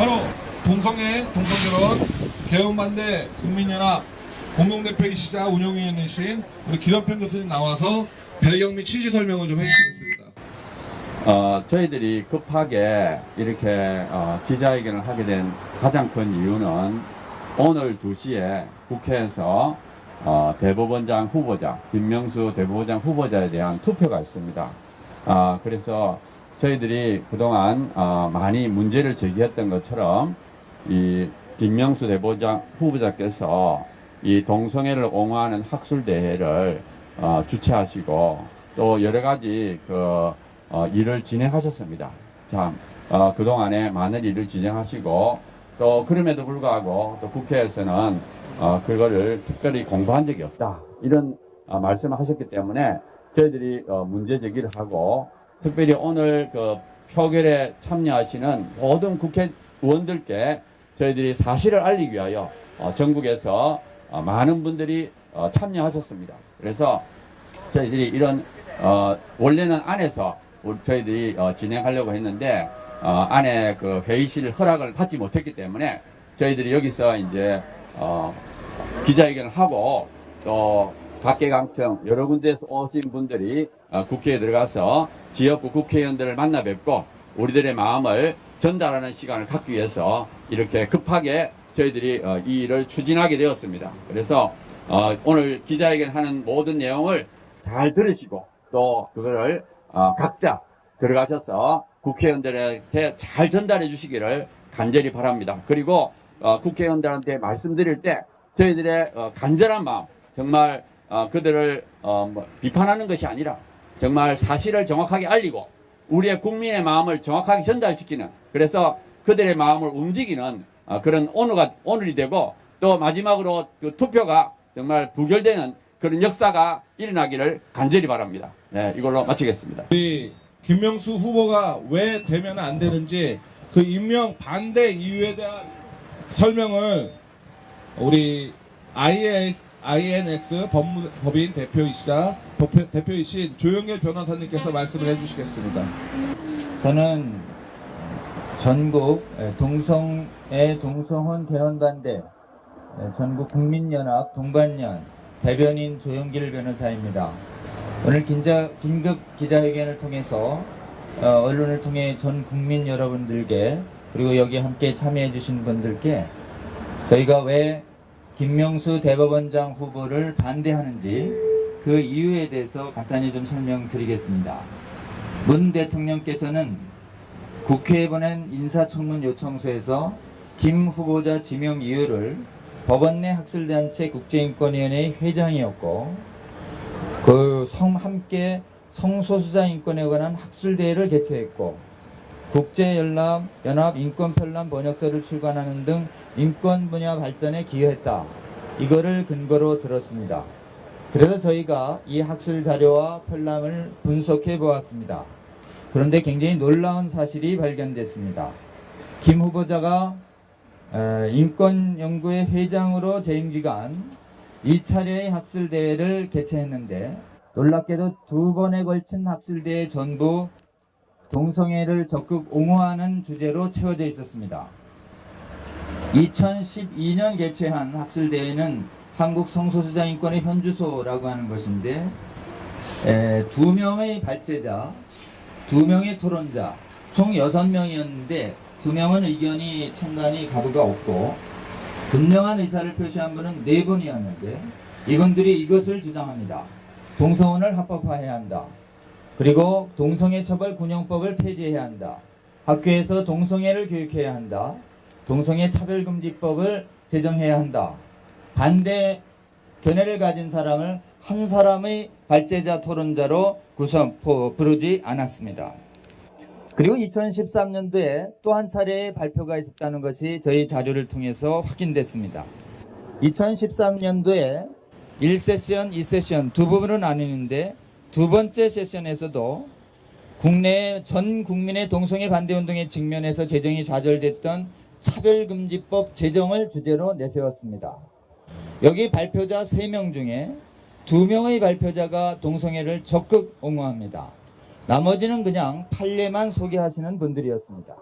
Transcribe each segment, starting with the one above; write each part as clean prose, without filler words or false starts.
바로 동성애, 동성결혼, 개헌반대 국민연합 공동대표이시자 운영위원이신 우리 기런평 교수님 나와서 배경 및 취지 설명을 좀 해주시겠습니다. 저희들이 급하게 이렇게 기자회견을 하게 된 가장 큰 이유는 오늘 2시에 국회에서 대법원장 후보자, 김명수 대법원장 후보자에 대한 투표가 있습니다. 그래서 저희들이 그동안 많이 문제를 제기했던 것처럼 이 김명수 대법원장 후보자께서 이 동성애를 옹호하는 학술대회를 주최하시고 또 여러 가지 일을 진행하셨습니다. 참, 그동안에 많은 일을 진행하시고 또 그럼에도 불구하고 또 국회에서는 그거를 특별히 공부한 적이 없다. 이런 말씀을 하셨기 때문에 저희들이 문제 제기를 하고 특별히 오늘 표결에 참여하시는 모든 국회의원들께 저희들이 사실을 알리기 위하여 전국에서 많은 분들이 참여하셨습니다. 그래서 저희들이 이런 원래는 안에서 저희들이 진행하려고 했는데 안에 회의실 허락을 받지 못했기 때문에 저희들이 여기서 이제 기자회견을 하고 또 각계각층 여러 군데에서 오신 분들이 국회에 들어가서 지역구 국회의원들을 만나 뵙고 우리들의 마음을 전달하는 시간을 갖기 위해서 이렇게 급하게 저희들이 이 일을 추진하게 되었습니다. 그래서 오늘 기자회견 하는 모든 내용을 잘 들으시고 또 그거를 각자 들어가셔서 국회의원들한테 잘 전달해 주시기를 간절히 바랍니다. 그리고 국회의원들한테 말씀드릴 때 저희들의 간절한 마음, 정말 그들을 비판하는 것이 아니라 정말 사실을 정확하게 알리고 우리의 국민의 마음을 정확하게 전달시키는, 그래서 그들의 마음을 움직이는 그런 오늘이 되고 또 마지막으로 그 투표가 정말 부결되는 그런 역사가 일어나기를 간절히 바랍니다. 네, 이걸로 마치겠습니다. 우리 김명수 후보가 왜 되면 안 되는지 그 임명 반대 이유에 대한 설명을 우리 INS 법인 대표이신 조영길 변호사님께서 말씀을 해주시겠습니다. 저는 전국 동성혼 개헌 반대 전국 국민연합 동반연 대변인 조영길 변호사입니다. 오늘 긴급 기자회견을 통해서 언론을 통해 전 국민 여러분들께 그리고 여기 함께 참여해 주신 분들께 저희가 왜 김명수 대법원장 후보를 반대하는지 그 이유에 대해서 간단히 좀 설명드리겠습니다. 문 대통령께서는 국회에 보낸 인사청문 요청서에서 김 후보자 지명 이유를 법원 내 학술단체 국제인권위원회의 회장이었고 함께 성소수자 인권에 관한 학술대회를 개최했고 국제연합 인권편람 번역서를 출간하는 등 인권 분야 발전에 기여했다. 이거를 근거로 들었습니다. 그래서 저희가 이 학술 자료와 편람을 분석해 보았습니다. 그런데 굉장히 놀라운 사실이 발견됐습니다. 김 후보자가 인권연구회 회장으로 재임 기간 2차례의 학술대회를 개최했는데 놀랍게도 2번에 걸친 학술대회 전부 동성애를 적극 옹호하는 주제로 채워져 있었습니다. 2012년 개최한 학술대회는 한국 성소수자 인권의 현주소라고 하는 것인데 2명의 발제자, 2명의 토론자, 총 6명이었는데 2명은 의견이 찬반이 가부가 없고 분명한 의사를 표시한 분은 4분이었는데 이분들이 이것을 주장합니다. 동성혼을 합법화해야 한다. 그리고 동성애 처벌 군용법을 폐지해야 한다. 학교에서 동성애를 교육해야 한다. 동성애 차별금지법을 제정해야 한다. 반대 견해를 가진 사람을 한 사람의 발제자 토론자로 부르지 않았습니다. 그리고 2013년도에 또 한 차례의 발표가 있었다는 것이 저희 자료를 통해서 확인됐습니다. 2013년도에 1세션, 2세션 두 부분으로 나뉘는데 두 번째 세션에서도 국내 전 국민의 동성애 반대운동에 직면해서 재정이 좌절됐던 차별금지법 제정을 주제로 내세웠습니다. 여기 발표자 3명 중에 2명의 발표자가 동성애를 적극 옹호합니다. 나머지는 그냥 판례만 소개하시는 분들이었습니다.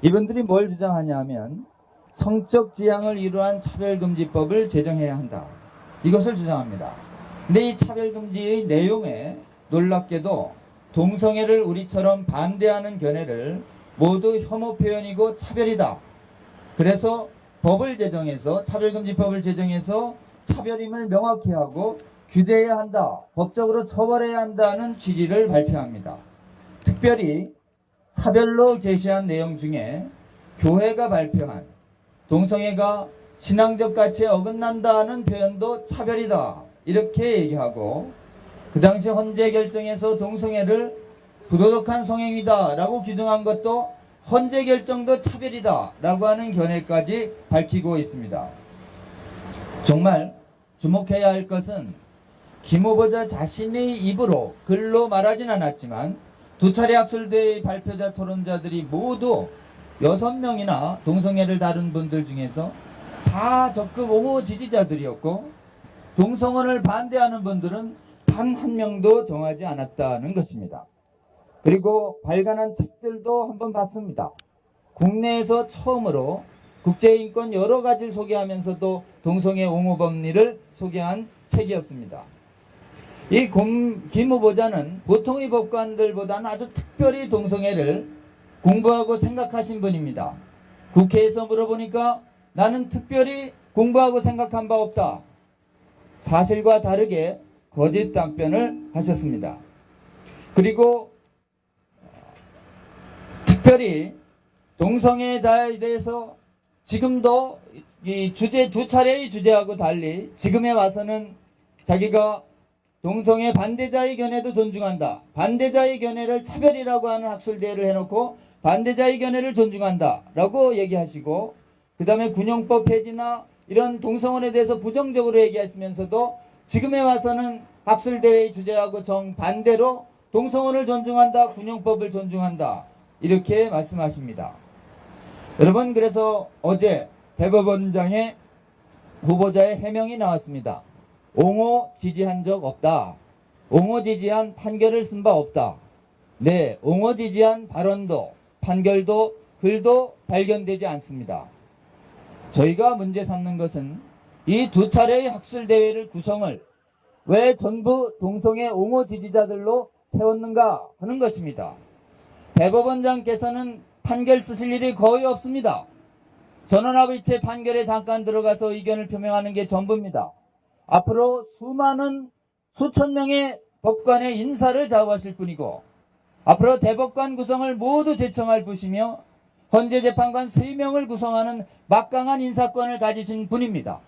이분들이 뭘 주장하냐 하면 성적 지향을 이루한 차별금지법을 제정해야 한다. 이것을 주장합니다. 근데 이 차별금지의 내용에 놀랍게도 동성애를 우리처럼 반대하는 견해를 모두 혐오 표현이고 차별이다. 그래서 법을 제정해서 차별금지법을 제정해서 차별임을 명확히 하고 규제해야 한다. 법적으로 처벌해야 한다는 취지를 발표합니다. 특별히 차별로 제시한 내용 중에 교회가 발표한 동성애가 신앙적 가치에 어긋난다는 표현도 차별이다. 이렇게 얘기하고 그 당시 헌재 결정에서 동성애를 부도덕한 성행위다 라고 규정한 것도 헌재 결정도 차별이다 라고 하는 견해까지 밝히고 있습니다. 정말 주목해야 할 것은 김 후보자 자신의 입으로 글로 말하진 않았지만 두 차례 학술대회 발표자 토론자들이 모두 6명이나 동성애를 다룬 분들 중에서 다 적극 옹호 지지자들이었고 동성혼을 반대하는 분들은 단 한 명도 정하지 않았다는 것입니다. 그리고 발간한 책들도 한번 봤습니다. 국내에서 처음으로 국제인권 여러 가지를 소개하면서도 동성애 옹호 법리를 소개한 책이었습니다. 이 김 후보자는 보통의 법관들보다는 아주 특별히 동성애를 공부하고 생각하신 분입니다. 국회에서 물어보니까 나는 특별히 공부하고 생각한 바 없다. 사실과 다르게 거짓 답변을 하셨습니다. 그리고 특별히 동성애자에 대해서 지금도 이 두 차례의 주제하고 달리 지금에 와서는 자기가 동성애 반대자의 견해도 존중한다. 반대자의 견해를 차별이라고 하는 학술대회를 해놓고 반대자의 견해를 존중한다 라고 얘기하시고 그 다음에 군용법 폐지나 이런 동성혼에 대해서 부정적으로 얘기하시면서도 지금에 와서는 학술대회의 주제하고 정반대로 동성혼을 존중한다. 군용법을 존중한다. 이렇게 말씀하십니다. 여러분, 그래서 어제 대법원장의 후보자의 해명이 나왔습니다. 옹호 지지한 적 없다. 옹호 지지한 판결을 쓴 바 없다. 네, 옹호 지지한 발언도 판결도 글도 발견되지 않습니다. 저희가 문제 삼는 것은 이 두 차례의 학술대회를 구성을 왜 전부 동성애 옹호 지지자들로 채웠는가 하는 것입니다. 대법원장께서는 판결 쓰실 일이 거의 없습니다. 전원합의체 판결에 잠깐 들어가서 의견을 표명하는 게 전부입니다. 앞으로 수천 명의 법관의 인사를 좌우하실 분이고 앞으로 대법관 구성을 모두 제청할 분이며 헌재 재판관 3명을 구성하는 막강한 인사권을 가지신 분입니다.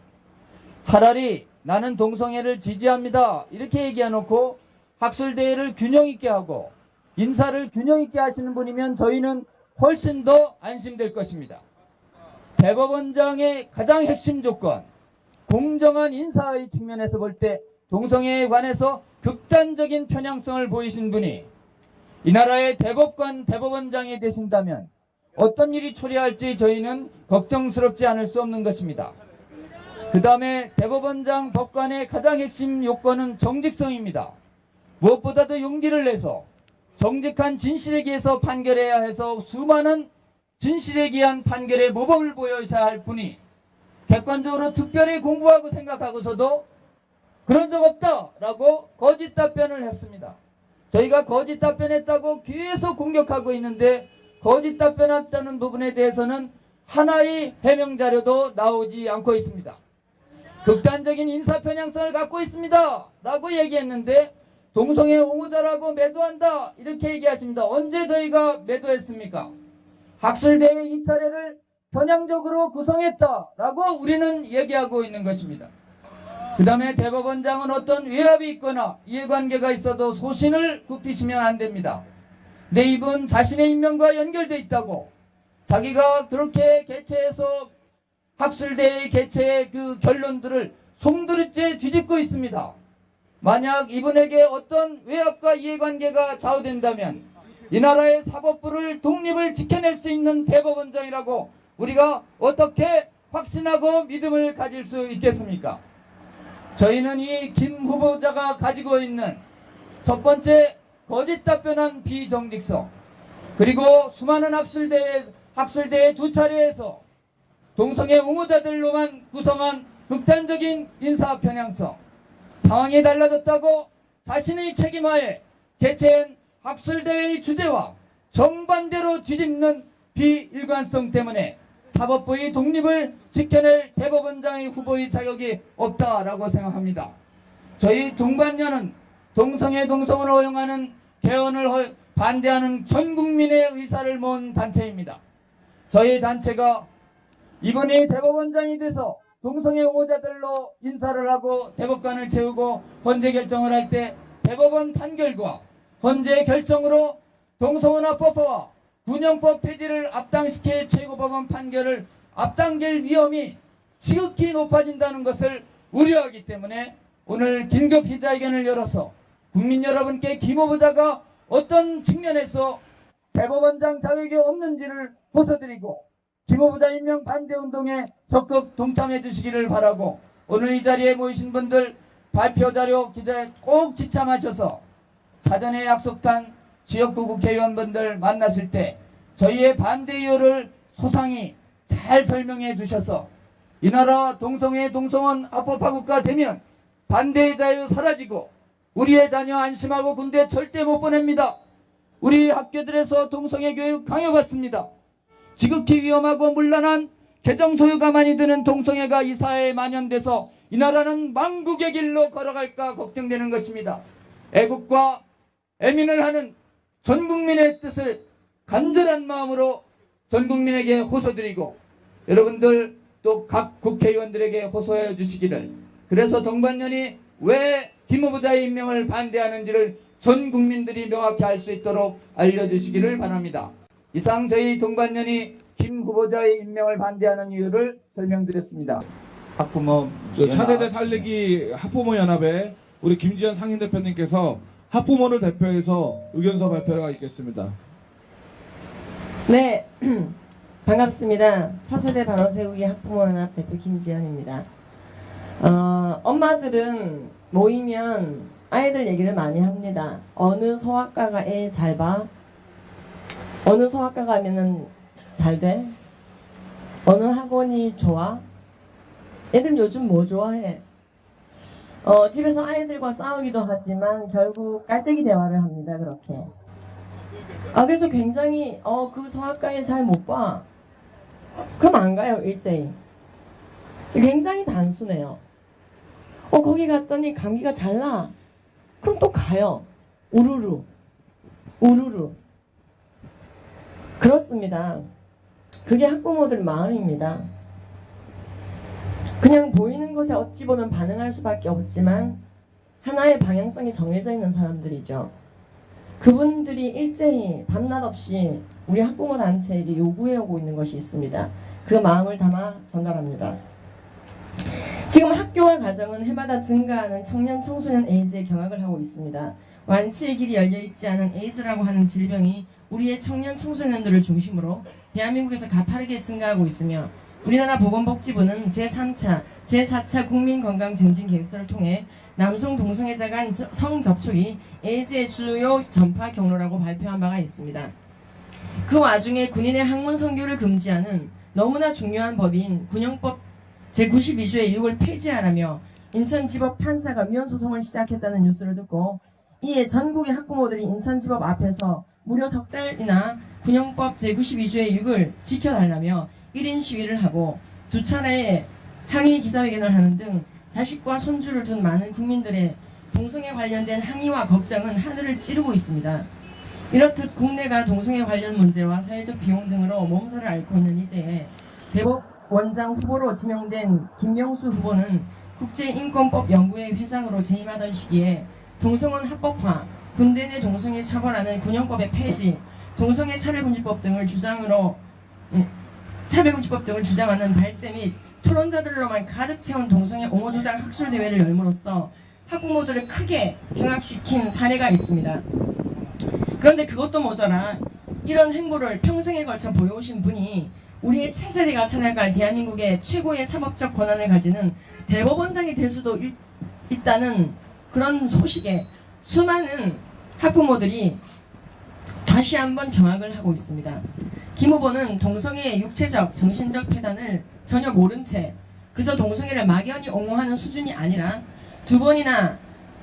차라리 나는 동성애를 지지합니다. 이렇게 얘기해놓고 학술대회를 균형 있게 하고 인사를 균형 있게 하시는 분이면 저희는 훨씬 더 안심될 것입니다. 대법원장의 가장 핵심 조건, 공정한 인사의 측면에서 볼 때 동성애에 관해서 극단적인 편향성을 보이신 분이 이 나라의 대법원장이 되신다면 어떤 일이 초래할지 저희는 걱정스럽지 않을 수 없는 것입니다. 그 다음에 대법원장 법관의 가장 핵심 요건은 정직성입니다. 무엇보다도 용기를 내서 정직한 진실에 기해서 판결해야 해서 수많은 진실에 기한 판결의 모범을 보여야 할 분이 객관적으로 특별히 공부하고 생각하고서도 그런 적 없다라고 거짓 답변을 했습니다. 저희가 거짓 답변했다고 계속 공격하고 있는데 거짓 답변했다는 부분에 대해서는 하나의 해명 자료도 나오지 않고 있습니다. 극단적인 인사 편향성을 갖고 있습니다 라고 얘기했는데 동성애 옹호자라고 매도한다 이렇게 얘기하십니다. 언제 저희가 매도했습니까? 학술대회 2차례를 편향적으로 구성했다라고 우리는 얘기하고 있는 것입니다. 그 다음에 대법원장은 어떤 외압이 있거나 이해관계가 있어도 소신을 굽히시면 안 됩니다. 내 입은 자신의 인명과 연결되어 있다고 자기가 그렇게 개최해서 학술대회 개최의 그 결론들을 송두리째 뒤집고 있습니다. 만약 이분에게 어떤 외압과 이해관계가 좌우된다면 이 나라의 사법부를 독립을 지켜낼 수 있는 대법원장이라고 우리가 어떻게 확신하고 믿음을 가질 수 있겠습니까? 저희는 이 김 후보자가 가지고 있는 첫 번째 거짓 답변한 비정직성, 그리고 수많은 학술대회 학술대회 2차례에서 동성애 옹호자들로만 구성한 극단적인 인사 편향성, 상황이 달라졌다고 자신의 책임하에 개최한 학술대회의 주제와 정반대로 뒤집는 비일관성 때문에 사법부의 독립을 지켜낼 대법원장의 후보의 자격이 없다라고 생각합니다. 저희 동반녀는 동성애 동성을 허용하는 개헌을 반대하는 전 국민의 의사를 모은 단체입니다. 저희 단체가 이번에 대법원장이 돼서 동성애 옹호자들로 인사를 하고 대법관을 채우고 헌재 결정을 할 때 대법원 판결과 헌재 결정으로 동성혼합법과 군형법 폐지를 앞당시킬 최고법원 판결을 앞당길 위험이 지극히 높아진다는 것을 우려하기 때문에 오늘 긴급 기자회견을 열어서 국민 여러분께 김 후보자가 어떤 측면에서 대법원장 자격이 없는지를 호소드리고 김 후보자 임명 반대 운동에 적극 동참해 주시기를 바라고 오늘 이 자리에 모이신 분들 발표 자료 기자에 꼭 지참하셔서 사전에 약속한 지역구 국회의원분들 만났을 때 저희의 반대 이유를 소상히 잘 설명해 주셔서 이 나라 동성애 동성혼 합법화국가 되면 반대의 자유 사라지고 우리의 자녀 안심하고 군대 절대 못 보냅니다. 우리 학교들에서 동성애 교육 강요받습니다. 지극히 위험하고 문란한 재정 소요가 많이 드는 동성애가 이 사회에 만연돼서 이 나라는 망국의 길로 걸어갈까 걱정되는 것입니다. 애국과 애민을 하는 전 국민의 뜻을 간절한 마음으로 전 국민에게 호소드리고 여러분들 또 각 국회의원들에게 호소해 주시기를 그래서 동반년이 왜 김 후보자의 임명을 반대하는지를 전 국민들이 명확히 알 수 있도록 알려주시기를 바랍니다. 이상 저희 동반년이 김 후보자의 임명을 반대하는 이유를 설명드렸습니다. 학부모 차세대 살리기 학부모 연합회 우리 김지현 상임대표님께서 학부모를 대표해서 의견서 발표가 있겠습니다. 네, 반갑습니다. 차세대 바로 세우기 학부모연합 대표 김지연입니다. 엄마들은 모이면 아이들 얘기를 많이 합니다. 어느 소아과가 애 잘 봐? 어느 소아과 가면은 잘 돼? 어느 학원이 좋아? 애들 요즘 뭐 좋아해? 집에서 아이들과 싸우기도 하지만 결국 깔때기 대화를 합니다. 그렇게. 그래서 굉장히 그 소아과에 잘 못 봐. 그럼 안 가요. 일제히. 굉장히 단순해요. 거기 갔더니 감기가 잘 나. 그럼 또 가요. 우르르. 그렇습니다. 그게 학부모들 마음입니다. 그냥 보이는 것에 어찌 보면 반응할 수밖에 없지만 하나의 방향성이 정해져 있는 사람들이죠. 그분들이 일제히 밤낮 없이 우리 학부모 단체에게 요구해오고 있는 것이 있습니다. 그 마음을 담아 전달합니다. 지금 학교와 가정은 해마다 증가하는 청년 청소년 에이즈에 경악을 하고 있습니다. 완치의 길이 열려있지 않은 에이즈라고 하는 질병이 우리의 청년 청소년들을 중심으로 대한민국에서 가파르게 증가하고 있으며 우리나라 보건복지부는 제4차 국민건강증진계획서를 통해 남성 동성애자 간 성접촉이 에이즈의 주요 전파 경로라고 발표한 바가 있습니다. 그 와중에 군인의 학문 선교를 금지하는 너무나 중요한 법인 군형법 제92조의 6을 폐지하라며 인천지법 판사가 위헌소송을 시작했다는 뉴스를 듣고 이에 전국의 학부모들이 인천지법 앞에서 무려 석 달이나 군형법 제92조의 6을 지켜달라며 1인 시위를 하고 2차례의 항의 기자회견을 하는 등 자식과 손주를 둔 많은 국민들의 동성애 관련된 항의와 걱정은 하늘을 찌르고 있습니다. 이렇듯 국내가 동성애 관련 문제와 사회적 비용 등으로 몸살을 앓고 있는 이때에 대법원장 후보로 지명된 김명수 후보는 국제인권법 연구회 회장으로 재임하던 시기에 동성혼 합법화, 군대 내 동성애 처벌하는 군형법의 폐지, 동성애 차별금지법 등을 주장하는 발제 및 토론자들로만 가득 채운 동성애 옹호주장 학술대회를 열므로써 학부모들을 크게 경악시킨 사례가 있습니다. 그런데 그것도 모자라 이런 행보를 평생에 걸쳐 보여오신 분이 우리의 차세대가 살아갈 대한민국의 최고의 사법적 권한을 가지는 대법원장이 될 수도 있다는 그런 소식에 수많은 학부모들이 다시 한번 경악을 하고 있습니다. 김 후보는 동성애의 육체적, 정신적 폐단을 전혀 모른 채 그저 동성애를 막연히 옹호하는 수준이 아니라 2번이나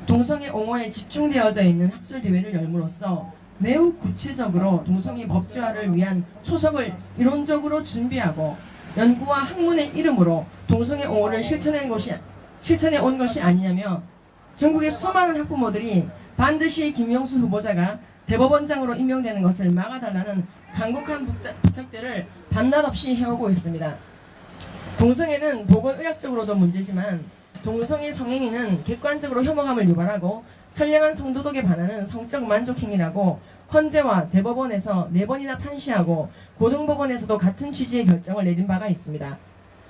동성애 옹호에 집중되어져 있는 학술 대회를 열므로써 매우 구체적으로 동성애 법제화를 위한 초석을 이론적으로 준비하고 연구와 학문의 이름으로 동성애 옹호를 실천해 온 것이 아니냐며 전국의 수많은 학부모들이 반드시 김명수 후보자가 대법원장으로 임명되는 것을 막아달라는 간곡한 부탁들을 밤낮 없이 해오고 있습니다. 동성애는 보건의학적으로도 문제지만 동성애 성행위는 객관적으로 혐오감을 유발하고 선량한 성도덕에 반하는 성적 만족행위라고 헌재와 대법원에서 4번이나 판시하고 고등법원에서도 같은 취지의 결정을 내린 바가 있습니다.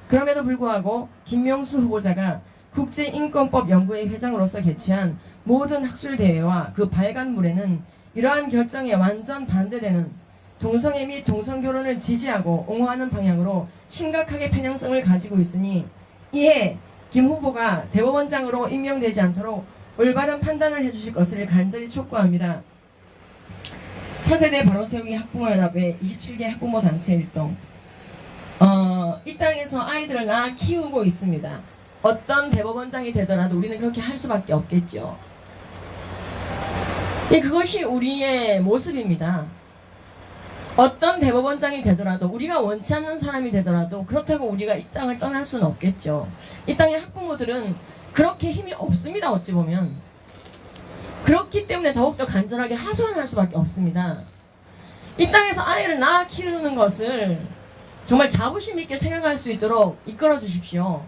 그럼에도 불구하고 김명수 후보자가 국제인권법 연구회 회장으로서 개최한 모든 학술대회와 그 발간물에는 이러한 결정에 완전 반대되는 동성애 및 동성결혼을 지지하고 옹호하는 방향으로 심각하게 편향성을 가지고 있으니 이에 김 후보가 대법원장으로 임명되지 않도록 올바른 판단을 해주실 것을 간절히 촉구합니다. 차세대 바로세우기 학부모연합회 27개 학부모 단체 일동. 이 땅에서 아이들을 낳아 키우고 있습니다. 어떤 대법원장이 되더라도 우리는 그렇게 할 수밖에 없겠죠. 그것이 우리의 모습입니다. 어떤 대법원장이 되더라도 우리가 원치 않는 사람이 되더라도 그렇다고 우리가 이 땅을 떠날 수는 없겠죠. 이 땅의 학부모들은 그렇게 힘이 없습니다. 어찌 보면. 그렇기 때문에 더욱더 간절하게 하소연할 수밖에 없습니다. 이 땅에서 아이를 낳아 키우는 것을 정말 자부심 있게 생각할 수 있도록 이끌어 주십시오.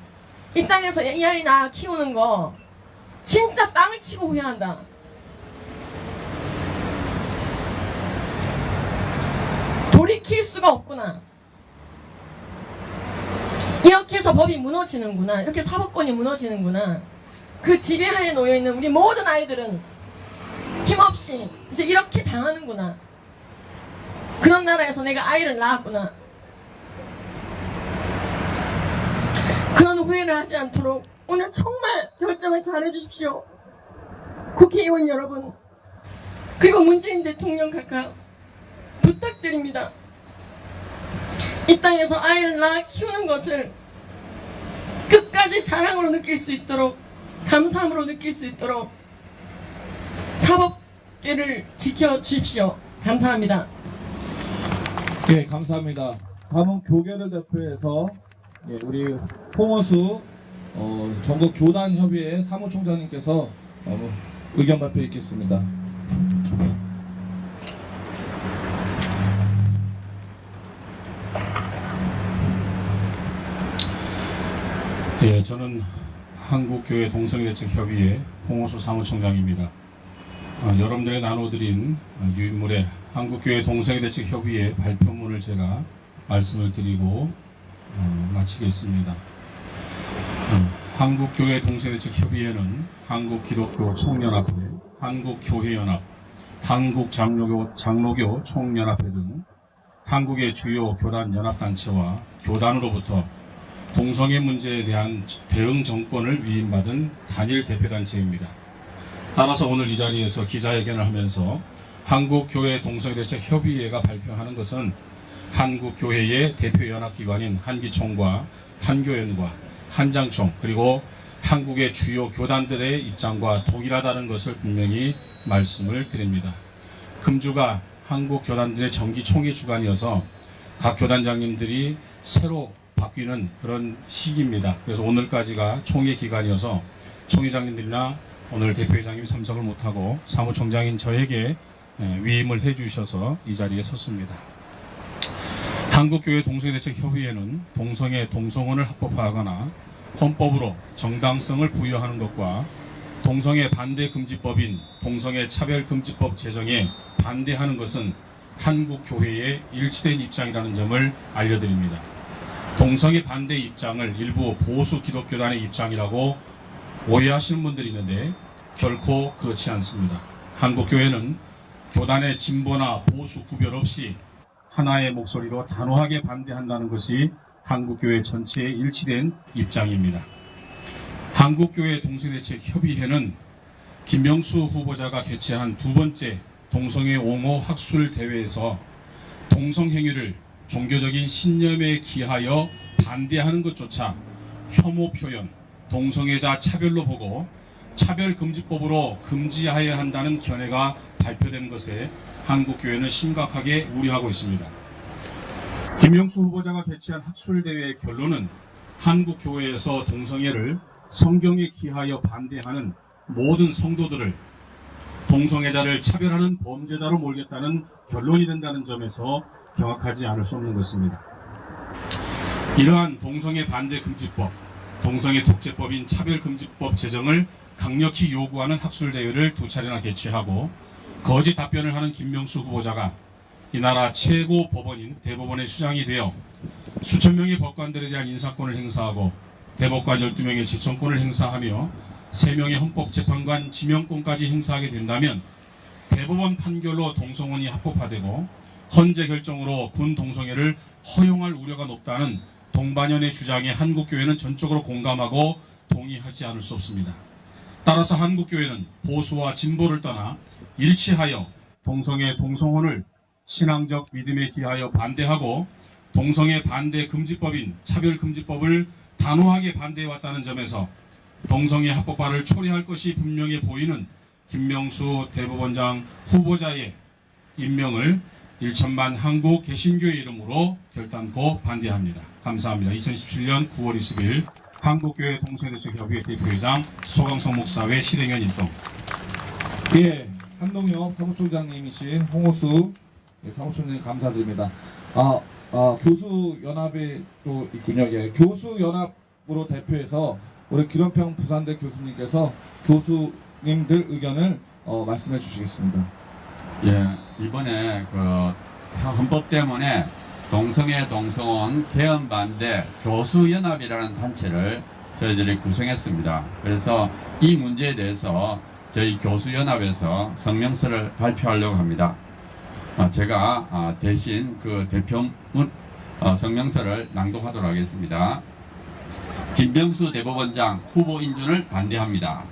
이 땅에서 이 아이 낳아 키우는 거 진짜 땅을 치고 후회한다. 돌이킬 수가 없구나. 이렇게 해서 법이 무너지는구나. 이렇게 사법권이 무너지는구나. 그 지배하에 놓여있는 우리 모든 아이들은 힘없이 이제 이렇게 당하는구나. 그런 나라에서 내가 아이를 낳았구나. 그런 후회를 하지 않도록 오늘 정말 결정을 잘해주십시오. 국회의원 여러분, 그리고 문재인 대통령 각하 부탁드립니다. 이 땅에서 아이를 낳아 키우는 것을 끝까지 자랑으로 느낄 수 있도록, 감사함으로 느낄 수 있도록 사법계를 지켜주십시오. 감사합니다. 네, 감사합니다. 다음은 교계를 대표해서 우리 홍원수 전국 교단협의회 사무총장님께서 의견 발표 있겠습니다. 예, 저는 한국교회 동성애대책협의회 홍호수 사무총장입니다. 여러분들에게 나눠드린 유인물의 한국교회 동성애대책협의회 발표문을 제가 말씀을 드리고 마치겠습니다. 한국교회 동성애대책협의회는 한국기독교 총연합회, 한국교회연합, 한국장로교 총연합회 등 한국의 주요 교단 연합단체와 교단으로부터 동성애 문제에 대한 대응 정권을 위임받은 단일 대표단체입니다. 따라서 오늘 이 자리에서 기자회견을 하면서 한국교회 동성애대책협의회가 발표하는 것은 한국교회의 대표연합기관인 한기총과 한교연과 한장총 그리고 한국의 주요 교단들의 입장과 동일하다는 것을 분명히 말씀을 드립니다. 금주가 한국교단들의 정기총회 주간이어서 각 교단장님들이 새로 바뀌는 그런 시기입니다. 그래서 오늘까지가 총회 기간이어서 총회장님들이나 오늘 대표회장님이 참석을 못하고 사무총장인 저에게 위임을 해주셔서 이 자리에 섰습니다. 한국교회 동성애대책협의회는 동성애 동성혼을 합법화하거나 헌법으로 정당성을 부여하는 것과 동성애 반대 금지법인 동성애 차별금지법 제정에 반대하는 것은 한국교회의 일치된 입장이라는 점을 알려드립니다. 동성애 반대 입장을 일부 보수 기독교단의 입장이라고 오해하시는 분들이 있는데 결코 그렇지 않습니다. 한국교회는 교단의 진보나 보수 구별 없이 하나의 목소리로 단호하게 반대한다는 것이 한국교회 전체의 일치된 입장입니다. 한국교회 동성애대책협의회는 김명수 후보자가 개최한 2번째 동성애 옹호 학술 대회에서 동성행위를 종교적인 신념에 기하여 반대하는 것조차 혐오 표현, 동성애자 차별로 보고 차별금지법으로 금지하여야 한다는 견해가 발표된 것에 한국교회는 심각하게 우려하고 있습니다. 김명수 후보자가 개최한 학술대회의 결론은 한국교회에서 동성애를 성경에 기하여 반대하는 모든 성도들을 동성애자를 차별하는 범죄자로 몰겠다는 결론이 된다는 점에서 경악하지 않을 수 없는 것입니다. 이러한 동성애 반대 금지법, 동성애 독재법인 차별금지법 제정을 강력히 요구하는 학술대회를 2차례나 개최하고 거짓 답변을 하는 김명수 후보자가 이 나라 최고 법원인 대법원의 수장이 되어 수천 명의 법관들에 대한 인사권을 행사하고 대법관 12명의 제청권을 행사하며 3명의 헌법재판관 지명권까지 행사하게 된다면 대법원 판결로 동성혼이 합법화되고 헌재 결정으로 군 동성애를 허용할 우려가 높다는 동반연의 주장에 한국교회는 전적으로 공감하고 동의하지 않을 수 없습니다. 따라서 한국교회는 보수와 진보를 떠나 일치하여 동성애 동성혼을 신앙적 믿음에 기하여 반대하고 동성애 반대 금지법인 차별금지법을 단호하게 반대해왔다는 점에서 동성애 합법화를 초래할 것이 분명해 보이는 김명수 대법원장 후보자의 임명을 1천만 한국 개신교회 이름으로 결단코 반대합니다. 감사합니다. 2017년 9월 20일 한국교회 동성애대책협의회 대표회장 소강성 목사회 실행위원 일동. 예, 한동혁 사무총장님이신 홍호수 사무총장님 감사드립니다. 교수연합에 또 있군요. 예, 교수연합으로 대표해서 우리 기론평 부산대 교수님께서 교수님들 의견을 말씀해 주시겠습니다. 예, 이번에 그 헌법 때문에 동성애 동성혼 개헌 반대 교수연합이라는 단체를 저희들이 구성했습니다. 그래서 이 문제에 대해서 저희 교수연합에서 성명서를 발표하려고 합니다. 제가 대신 그 대표문 성명서를 낭독하도록 하겠습니다. 김명수 대법원장 후보 인준을 반대합니다.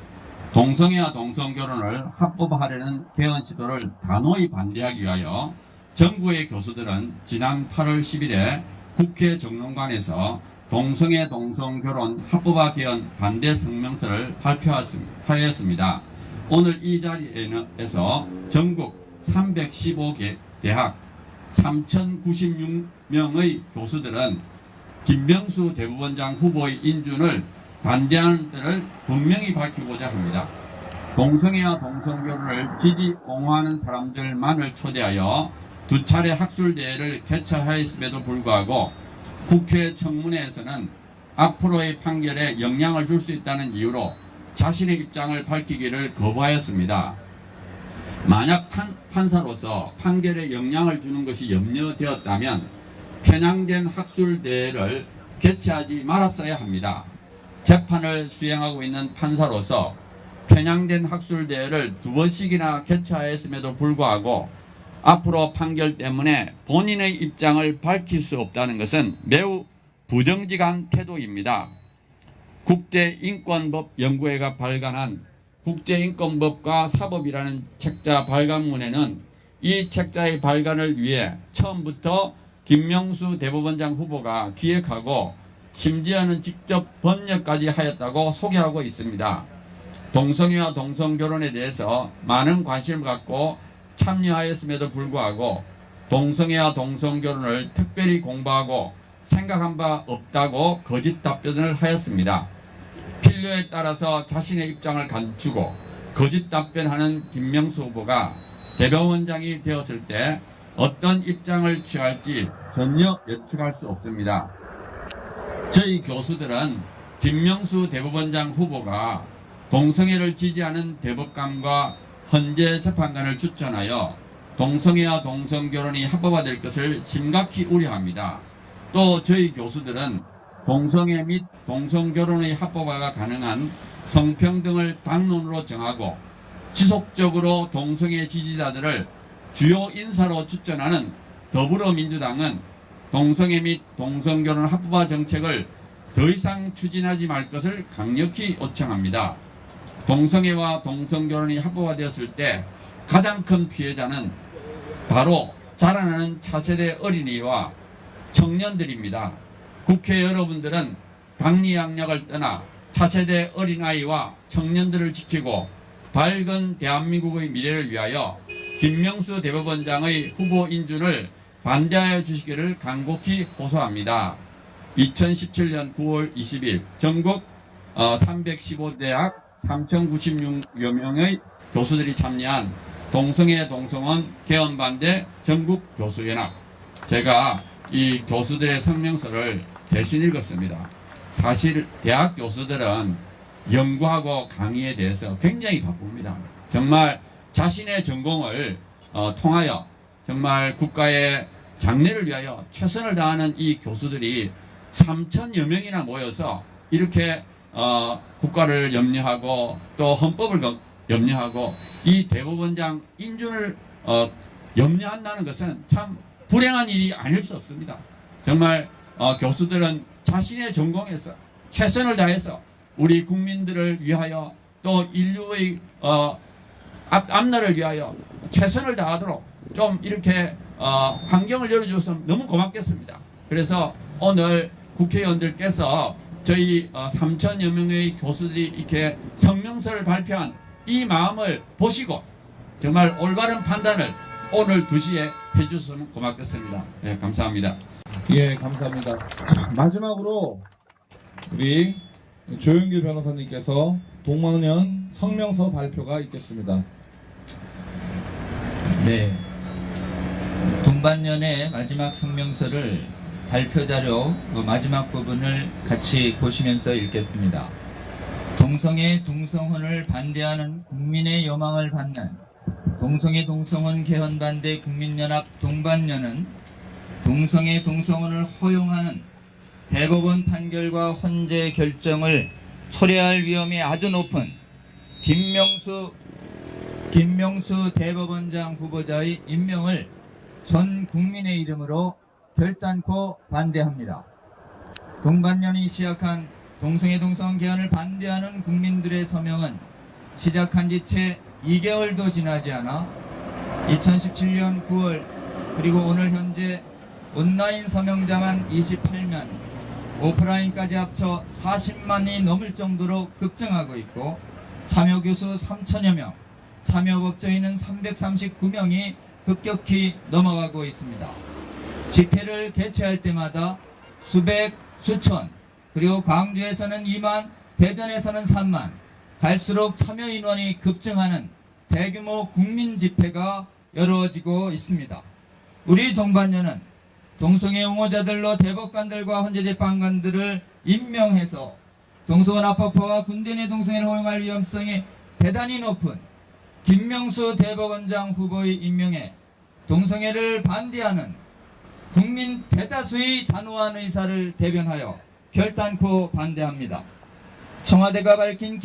동성애와 동성결혼을 합법화하려는 개헌 시도를 단호히 반대하기 위하여 정부의 교수들은 지난 8월 10일에 국회 정론관에서 동성애 동성결혼 합법화 개헌 반대 성명서를 발표하였습니다. 오늘 이 자리에서 전국 315개 대학 3,096명의 교수들은 김명수 대법원장 후보의 인준을 반대하는 뜻을 분명히 밝히고자 합니다. 동성애와 동성결혼을 지지 옹호하는 사람들만을 초대하여 2차례 학술대회를 개최하였음에도 불구하고 국회 청문회에서는 앞으로의 판결에 영향을 줄 수 있다는 이유로 자신의 입장을 밝히기를 거부하였습니다. 만약 판사로서 판결에 영향을 주는 것이 염려되었다면 편향된 학술대회를 개최하지 말았어야 합니다. 재판을 수행하고 있는 판사로서 편향된 학술대회를 2번씩이나 개최하였음에도 불구하고 앞으로 판결 때문에 본인의 입장을 밝힐 수 없다는 것은 매우 부정직한 태도입니다. 국제인권법 연구회가 발간한 국제인권법과 사법이라는 책자 발간문에는 이 책자의 발간을 위해 처음부터 김명수 대법원장 후보가 기획하고 심지어는 직접 번역까지 하였다고 소개하고 있습니다. 동성애와 동성결혼에 대해서 많은 관심을 갖고 참여하였음에도 불구하고 동성애와 동성결혼을 특별히 공부하고 생각한 바 없다고 거짓 답변을 하였습니다. 필요에 따라서 자신의 입장을 감추고 거짓 답변하는 김명수 후보가 대법원장이 되었을 때 어떤 입장을 취할지 전혀 예측할 수 없습니다. 저희 교수들은 김명수 대법원장 후보가 동성애를 지지하는 대법관과 헌재 재판관을 추천하여 동성애와 동성결혼이 합법화될 것을 심각히 우려합니다. 또 저희 교수들은 동성애 및 동성결혼의 합법화가 가능한 성평등을 당론으로 정하고 지속적으로 동성애 지지자들을 주요 인사로 추천하는 더불어민주당은 동성애 및 동성결혼 합법화 정책을 더 이상 추진하지 말 것을 강력히 요청합니다. 동성애와 동성결혼이 합법화되었을 때 가장 큰 피해자는 바로 자라나는 차세대 어린이와 청년들입니다. 국회 여러분들은 강리양약을 떠나 차세대 어린아이와 청년들을 지키고 밝은 대한민국의 미래를 위하여 김명수 대법원장의 후보 인준을 반대하여 주시기를 간곡히 호소합니다. 2017년 9월 20일 전국 315대학 3,096여 명의 교수들이 참여한 동성애 동성혼 개헌반대 전국교수연합, 제가 이 교수들의 성명서를 대신 읽었습니다. 사실 대학 교수들은 연구하고 강의에 대해서 굉장히 바쁩니다. 정말 자신의 전공을 통하여 정말 국가의 장래를 위하여 최선을 다하는 이 교수들이 3,000여 명이나 모여서 이렇게 국가를 염려하고 또 헌법을 염려하고 이 대법원장 인준을 염려한다는 것은 참 불행한 일이 아닐 수 없습니다. 정말 교수들은 자신의 전공에서 최선을 다해서 우리 국민들을 위하여 또 인류의 앞날을 위하여 최선을 다하도록 좀 이렇게 환경을 열어줬으면 너무 고맙겠습니다. 그래서 오늘 국회의원들께서 저희 3,000여 명의 교수들이 이렇게 성명서를 발표한 이 마음을 보시고 정말 올바른 판단을 오늘 2시에 해주셨으면 고맙겠습니다. 네, 감사합니다. 예, 감사합니다. 마지막으로 우리 조영길 변호사님께서 동망년 성명서 발표가 있겠습니다. 네. 동반년의 마지막 성명서를 발표 자료 마지막 부분을 같이 보시면서 읽겠습니다. 동성애 동성혼을 반대하는 국민의 요망을 받는 동성애 동성혼 개헌 반대 국민연합 동반년은 동성애 동성혼을 허용하는 대법원 판결과 헌재 결정을 초래할 위험이 아주 높은 김명수 대법원장 후보자의 임명을 전 국민의 이름으로 결단코 반대합니다. 동반년이 시작한 동성애 동성혼 개헌을 반대하는 국민들의 서명은 시작한 지 채 2개월도 지나지 않아 2017년 9월 그리고 오늘 현재 온라인 서명자만 28만, 오프라인까지 합쳐 40만이 넘을 정도로 급증하고 있고 참여 교수 3천여 명, 참여 법조인은 339명이 급격히 넘어가고 있습니다. 집회를 개최할 때마다 수백, 수천, 그리고 광주에서는 2만, 대전에서는 3만, 갈수록 참여 인원이 급증하는 대규모 국민 집회가 이루어지고 있습니다. 우리 동반년은 동성애 옹호자들로 대법관들과 헌재재판관들을 임명해서 동성혼 합법화와 군대 내 동성애를 허용할 위험성이 대단히 높은 김명수 대법원장 후보의 임명에 동성애를 반대하는 국민 대다수의 단호한 의사를 대변하여 결단코 반대합니다. 청와대가 밝힌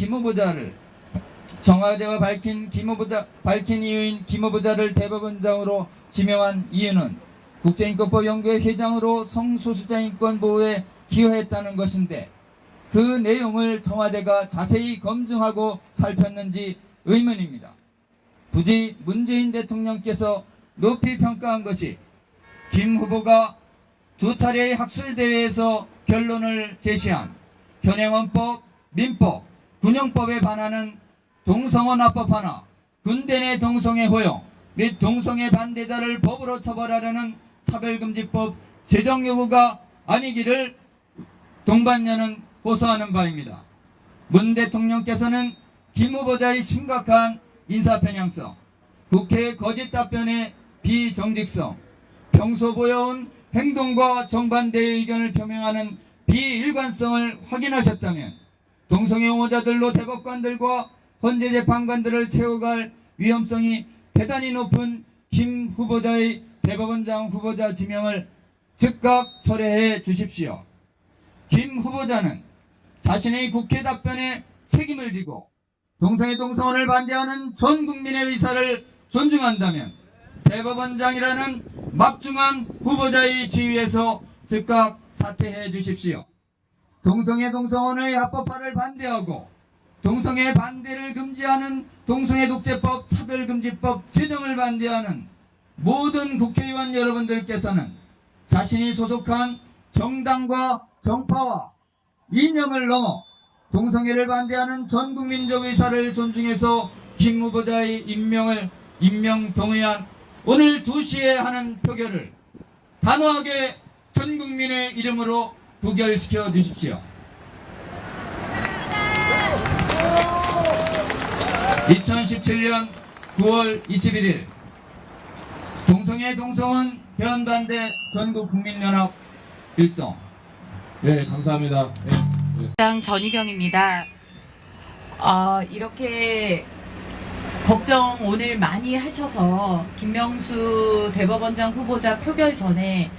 이유인 김후보자를 대법원장으로 지명한 이유는 국제인권법 연구회 회장으로 성소수자 인권 보호에 기여했다는 것인데 그 내용을 청와대가 자세히 검증하고 살폈는지 의문입니다. 부디 문재인 대통령께서 높이 평가한 것이 김 후보가 2차례의 학술대회에서 결론을 제시한 현행헌법, 민법, 군형법에 반하는 동성혼 합법화나 군대 내 동성애 허용 및 동성애 반대자를 법으로 처벌하려는 차별금지법 제정 요구가 아니기를 동반년은 호소하는 바입니다. 문 대통령께서는 김 후보자의 심각한 인사편향성, 국회의 거짓 답변의 비정직성, 평소 보여온 행동과 정반대의 의견을 표명하는 비일관성을 확인하셨다면 동성애 옹호자들로 대법관들과 헌재재판관들을 채워갈 위험성이 대단히 높은 김 후보자의 대법원장 후보자 지명을 즉각 철회해 주십시오. 김 후보자는 자신의 국회 답변에 책임을 지고 동성애 동성혼을 반대하는 전 국민의 의사를 존중한다면 대법원장이라는 막중한 후보자의 지위에서 즉각 사퇴해 주십시오. 동성애 동성혼의 합법화를 반대하고 동성애 반대를 금지하는 동성애 독재법 차별금지법 제정을 반대하는 모든 국회의원 여러분들께서는 자신이 소속한 정당과 정파와 이념을 넘어 동성애를 반대하는 전국민적 의사를 존중해서 김 후보자의 임명 동의안 오늘 2시에 하는 표결을 단호하게 전국민의 이름으로 부결시켜 주십시오. 2017년 9월 21일 동성애 동성혼 개헌반대 전국국민연합 일동. 네, 감사합니다. 네. 당 전희경입니다. 이렇게 걱정 오늘 많이 하셔서 김명수 대법원장 후보자 표결 전에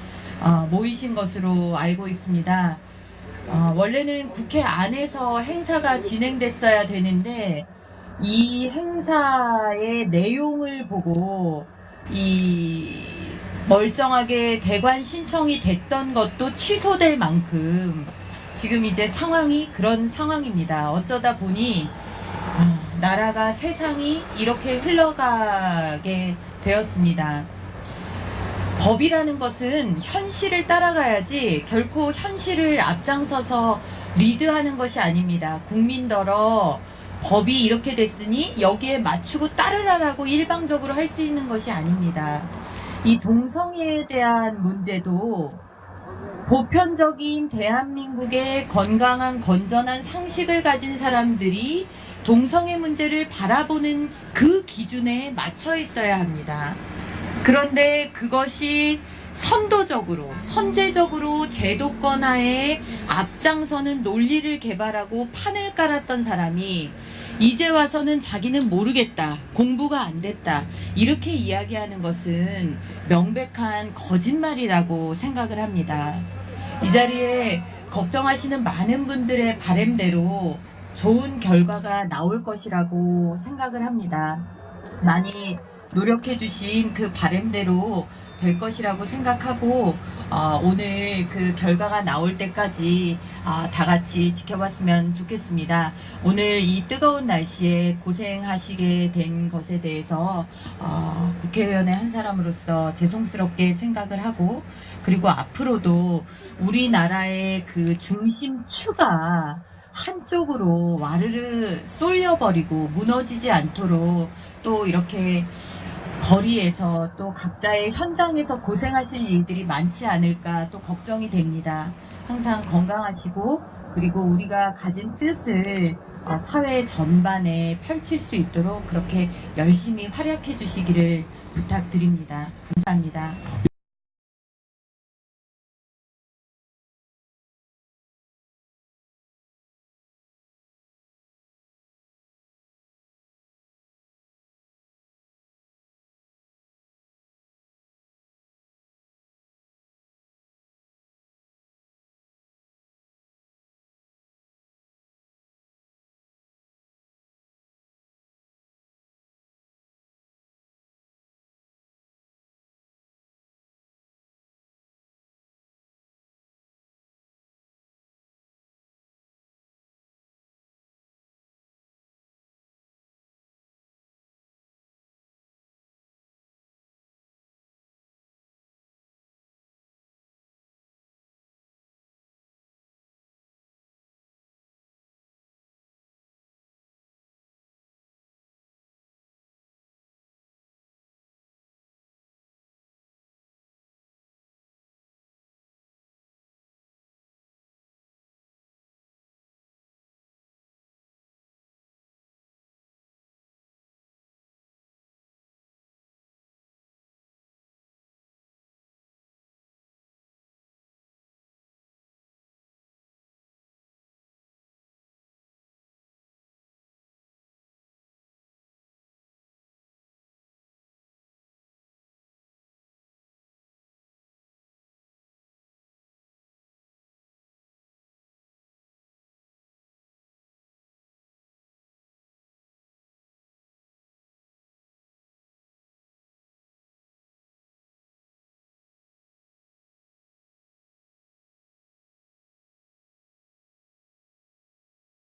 모이신 것으로 알고 있습니다. 원래는 국회 안에서 행사가 진행됐어야 되는데 이 행사의 내용을 보고 이 멀쩡하게 대관 신청이 됐던 것도 취소될 만큼 지금 이제 상황이 그런 상황입니다. 어쩌다 보니 나라가 세상이 이렇게 흘러가게 되었습니다. 법이라는 것은 현실을 따라가야지 결코 현실을 앞장서서 리드하는 것이 아닙니다. 국민더러 법이 이렇게 됐으니 여기에 맞추고 따르라라고 일방적으로 할 수 있는 것이 아닙니다. 이 동성애에 대한 문제도 보편적인 대한민국의 건강한 건전한 상식을 가진 사람들이 동성애 문제를 바라보는 그 기준에 맞춰 있어야 합니다. 그런데 그것이 선도적으로 선제적으로 제도권 하에 앞장서는 논리를 개발하고 판을 깔았던 사람이 이제 와서는 자기는 모르겠다, 공부가 안 됐다 이렇게 이야기하는 것은 명백한 거짓말이라고 생각을 합니다. 이 자리에 걱정하시는 많은 분들의 바람대로 좋은 결과가 나올 것이라고 생각을 합니다. 많이 노력해 주신 그 바람대로 될 것이라고 생각하고 오늘 그 결과가 나올 때까지 다 같이 지켜봤으면 좋겠습니다. 오늘 이 뜨거운 날씨에 고생하시게 된 것에 대해서 국회의원의 한 사람으로서 죄송스럽게 생각을 하고 그리고 앞으로도 우리나라의 그 중심추가 한쪽으로 와르르 쏠려버리고 무너지지 않도록 또 이렇게 거리에서 또 각자의 현장에서 고생하실 일들이 많지 않을까 또 걱정이 됩니다. 항상 건강하시고 그리고 우리가 가진 뜻을 사회 전반에 펼칠 수 있도록 그렇게 열심히 활약해 주시기를 부탁드립니다. 감사합니다.